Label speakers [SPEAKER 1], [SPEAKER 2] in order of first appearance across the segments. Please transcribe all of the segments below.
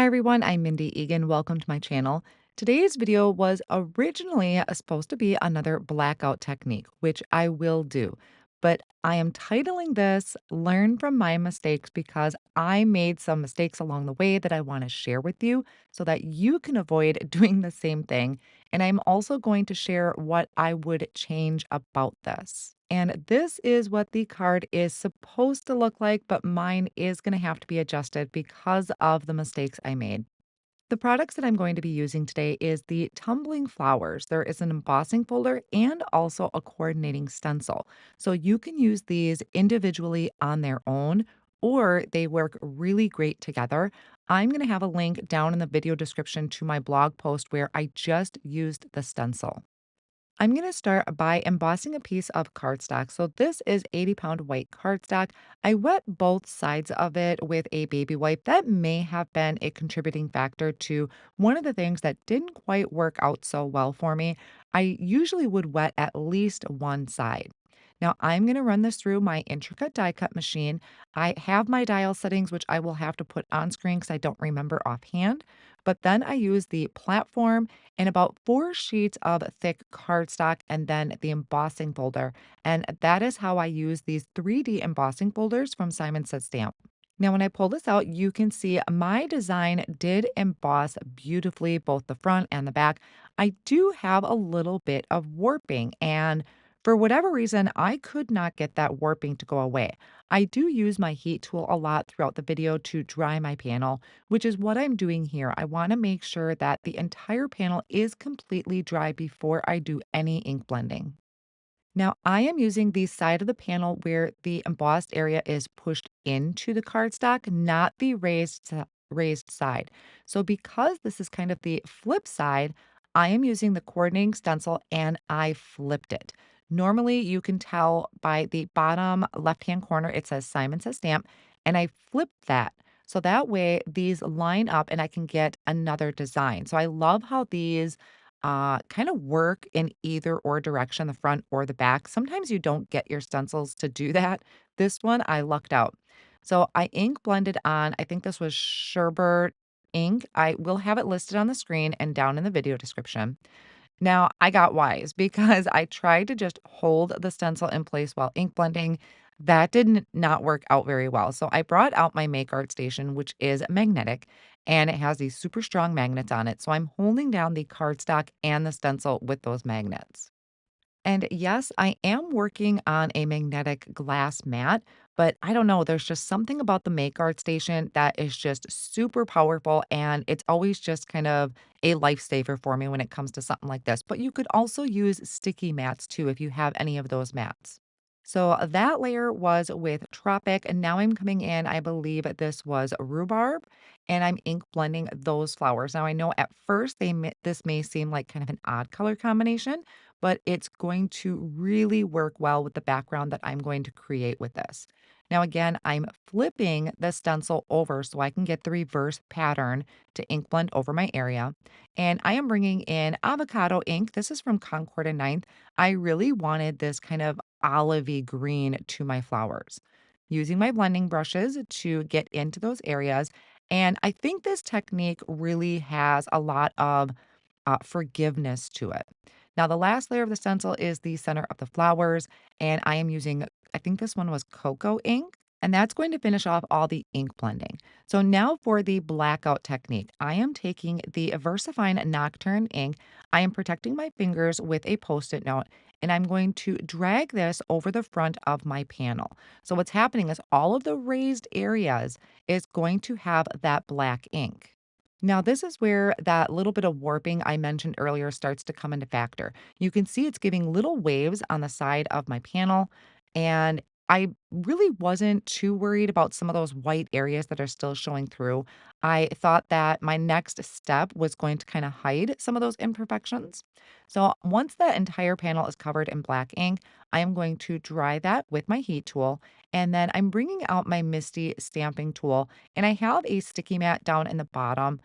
[SPEAKER 1] everyone, I'm Mindy Eggen. Welcome to my channel. Today's video was originally supposed to be another blackout technique, which I will do. But I am titling this Learn from My Mistakes because I made some mistakes along the way that I want to share with you so that you can avoid doing the same thing. And I'm also going to share what I would change about this. And this is what the card is supposed to look like, but mine is going to have to be adjusted because of the mistakes I made. The products that I'm going to be using today is the Tumbling Flowers. There is an embossing folder and also a coordinating stencil. So you can use these individually on their own, or they work really great together. I'm going to have a link down in the video description to my blog post where I just used the stencil. I'm going to start by embossing a piece of cardstock. So this is 80-pound white cardstock. I wet both sides of it with a baby wipe. That may have been a contributing factor to one of the things that didn't quite work out so well for me. I usually would wet at least one side. Now I'm going to run this through my intricate die cut machine. I have my dial settings, which I will have to put on screen because I don't remember offhand. But then I use the platform and about 4 sheets of thick cardstock and then the embossing folder. And that is how I use these 3D embossing folders from Simon Says Stamp. Now, when I pull this out, you can see my design did emboss beautifully, both the front and the back. I do have a little bit of warping, and for whatever reason, I could not get that warping to go away. I do use my heat tool a lot throughout the video to dry my panel, which is what I'm doing here. I want to make sure that the entire panel is completely dry before I do any ink blending. Now, I am using the side of the panel where the embossed area is pushed into the cardstock, not the raised side. So because this is kind of the flip side, I am using the coordinating stencil and I flipped it. Normally, you can tell by the bottom left-hand corner, it says Simon Says Stamp, and I flipped that. So that way these line up and I can get another design. So I love how these kind of work in either or direction, the front or the back. Sometimes you don't get your stencils to do that. This one, I lucked out. So I ink blended on, I think this was Sherbert ink. I will have it listed on the screen and down in the video description. Now, I got wise because I tried to just hold the stencil in place while ink blending. That did not work out very well. So I brought out my Make Art Station, which is magnetic, and it has these super strong magnets on it. So I'm holding down the cardstock and the stencil with those magnets. And yes, I am working on a magnetic glass mat, but I don't know, there's just something about the Make Art Station that is just super powerful, and it's always just kind of a lifesaver for me when it comes to something like this. But you could also use sticky mats too if you have any of those mats. So that layer was with Tropic, and now I'm coming in, I believe this was Rhubarb, and I'm ink blending those flowers. Now I know at first this may seem like kind of an odd color combination, but it's going to really work well with the background that I'm going to create with this. Now, again, I'm flipping the stencil over so I can get the reverse pattern to ink blend over my area. And I am bringing in Avocado Ink. This is from Concord and Ninth. I really wanted this kind of olivey green to my flowers. Using my blending brushes to get into those areas. And I think this technique really has a lot of forgiveness to it. Now, the last layer of the stencil is the center of the flowers, and I am using, I think this one was cocoa ink, and that's going to finish off all the ink blending. So now for the blackout technique, I am taking the Versafine Nocturne ink. I am protecting my fingers with a Post-it note, and I'm going to drag this over the front of my panel. So what's happening is all of the raised areas is going to have that black ink. Now, this is where that little bit of warping I mentioned earlier starts to come into factor. You can see it's giving little waves on the side of my panel, and I really wasn't too worried about some of those white areas that are still showing through. I thought that my next step was going to kind of hide some of those imperfections. So once that entire panel is covered in black ink, I am going to dry that with my heat tool, and then I'm bringing out my Misty stamping tool, and I have a sticky mat down in the bottom.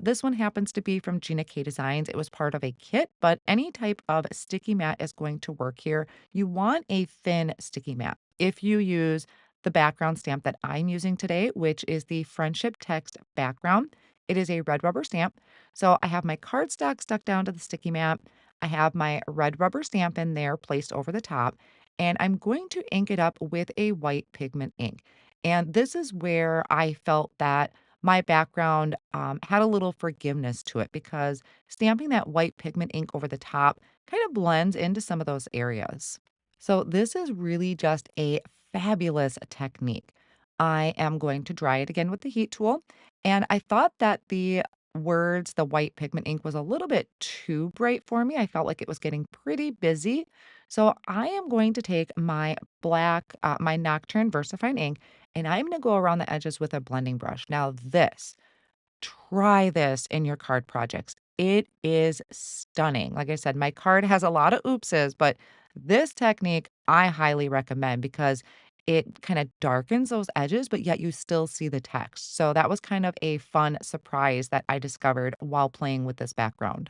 [SPEAKER 1] This one happens to be from Gina K Designs. It was part of a kit, but any type of sticky mat is going to work here. You want a thin sticky mat. If you use the background stamp that I'm using today, which is the Friendship Text background, It is a red rubber stamp. So I have my cardstock stuck down to the sticky mat. I have my red rubber stamp in there placed over the top, and I'm going to ink it up with a white pigment ink. And this is where I felt that my background had a little forgiveness to it because stamping that white pigment ink over the top kind of blends into some of those areas. So this is really just a fabulous technique. I am going to dry it again with the heat tool. And I thought that the white pigment ink was a little bit too bright for me. I felt like it was getting pretty busy. So I am going to take my Nocturne Versafine ink, and I'm going to go around the edges with a blending brush. Now, try this in your card projects. It is stunning. Like I said, my card has a lot of oopses, but this technique I highly recommend because it kind of darkens those edges, but yet you still see the text. So that was kind of a fun surprise that I discovered while playing with this background.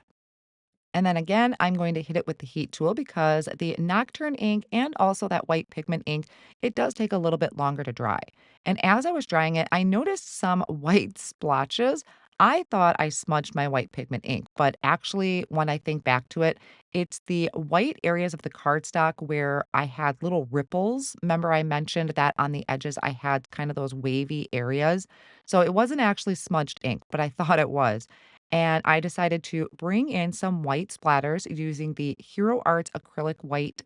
[SPEAKER 1] And then again, I'm going to hit it with the heat tool because the Nocturne ink and also that white pigment ink, it does take a little bit longer to dry. And as I was drying it, I noticed some white splotches. I thought I smudged my white pigment ink, but actually, when I think back to it, it's the white areas of the cardstock where I had little ripples. Remember, I mentioned that on the edges, I had kind of those wavy areas. So it wasn't actually smudged ink, but I thought it was. And I decided to bring in some white splatters using the Hero Arts acrylic white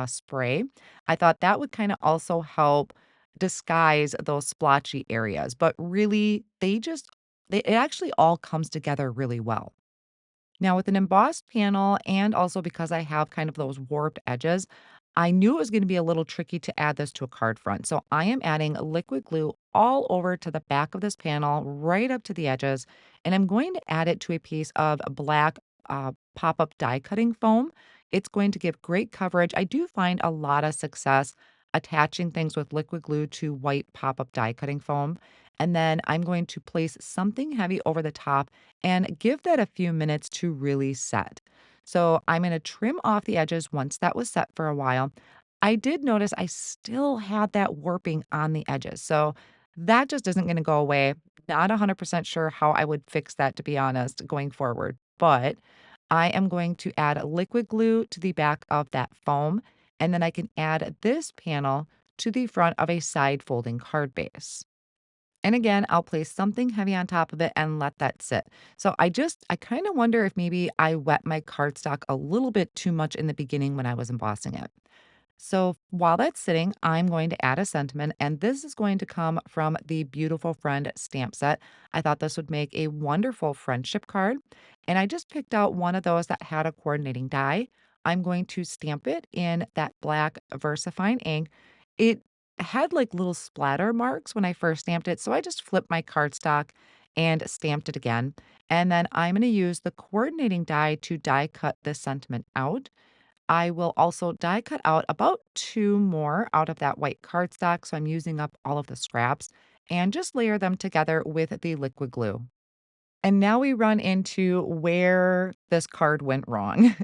[SPEAKER 1] spray. I thought that would kind of also help disguise those splotchy areas, but really, it actually all comes together really well. Now, with an embossed panel, and also because I have kind of those warped edges, I knew it was going to be a little tricky to add this to a card front. So I am adding liquid glue all over to the back of this panel, right up to the edges. And I'm going to add it to a piece of black pop up die cutting foam. It's going to give great coverage. I do find a lot of success attaching things with liquid glue to white pop up die cutting foam. And then I'm going to place something heavy over the top and give that a few minutes to really set. So I'm going to trim off the edges once that was set for a while. I did notice I still had that warping on the edges. So that just isn't going to go away. Not 100% sure how I would fix that, to be honest, going forward. But I am going to add liquid glue to the back of that foam. And then I can add this panel to the front of a side folding card base. And again, I'll place something heavy on top of it and let that sit. So I kind of wonder if maybe I wet my cardstock a little bit too much in the beginning when I was embossing it. So while that's sitting, I'm going to add a sentiment, and this is going to come from the Beautiful Friend stamp set. I thought this would make a wonderful friendship card, and I just picked out one of those that had a coordinating die. I'm going to stamp it in that black Versafine ink. It had like little splatter marks when I first stamped it, so I just flipped my cardstock and stamped it again. And then I'm going to use the coordinating die to die cut this sentiment out. I will also die cut out about 2 more out of that white cardstock, so I'm using up all of the scraps, and just layer them together with the liquid glue. And now we run into where this card went wrong.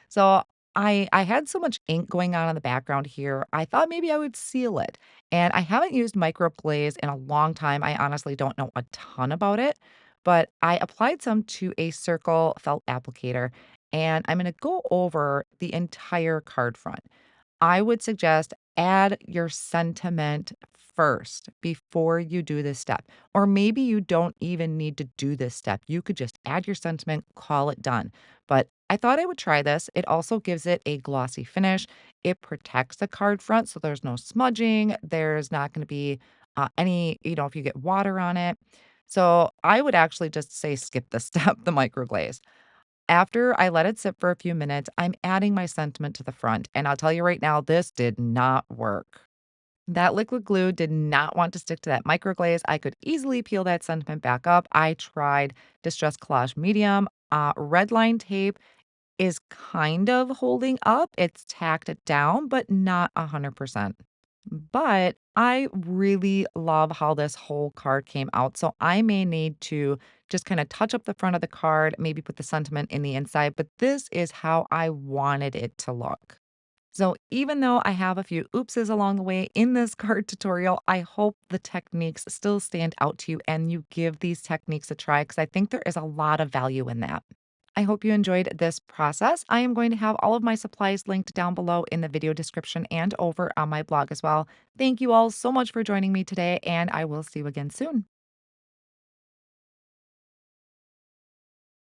[SPEAKER 1] So I had so much ink going on in the background here. I thought maybe I would seal it. And I haven't used microglaze in a long time. I honestly don't know a ton about it, but I applied some to a circle felt applicator, and I'm going to go over the entire card front. I would suggest add your sentiment first before you do this step. Or maybe you don't even need to do this step. You could just add your sentiment, call it done. But I thought I would try this. It also gives it a glossy finish. It protects the card front so there's no smudging. There's not going to be if you get water on it. So I would actually just say skip the step, the microglaze. After I let it sit for a few minutes, I'm adding my sentiment to the front, and I'll tell you right now, this did not work. That liquid glue did not want to stick to that microglaze. I could easily peel that sentiment back up. I tried Distress Collage Medium. Red line tape is kind of holding up. It's tacked it down, but not 100%. But I really love how this whole card came out. So I may need to just kind of touch up the front of the card, maybe put the sentiment in the inside, but this is how I wanted it to look. So even though I have a few oopses along the way in this card tutorial, I hope the techniques still stand out to you and you give these techniques a try because I think there is a lot of value in that. I hope you enjoyed this process. I am going to have all of my supplies linked down below in the video description and over on my blog as well. Thank you all so much for joining me today, and I will see you again soon.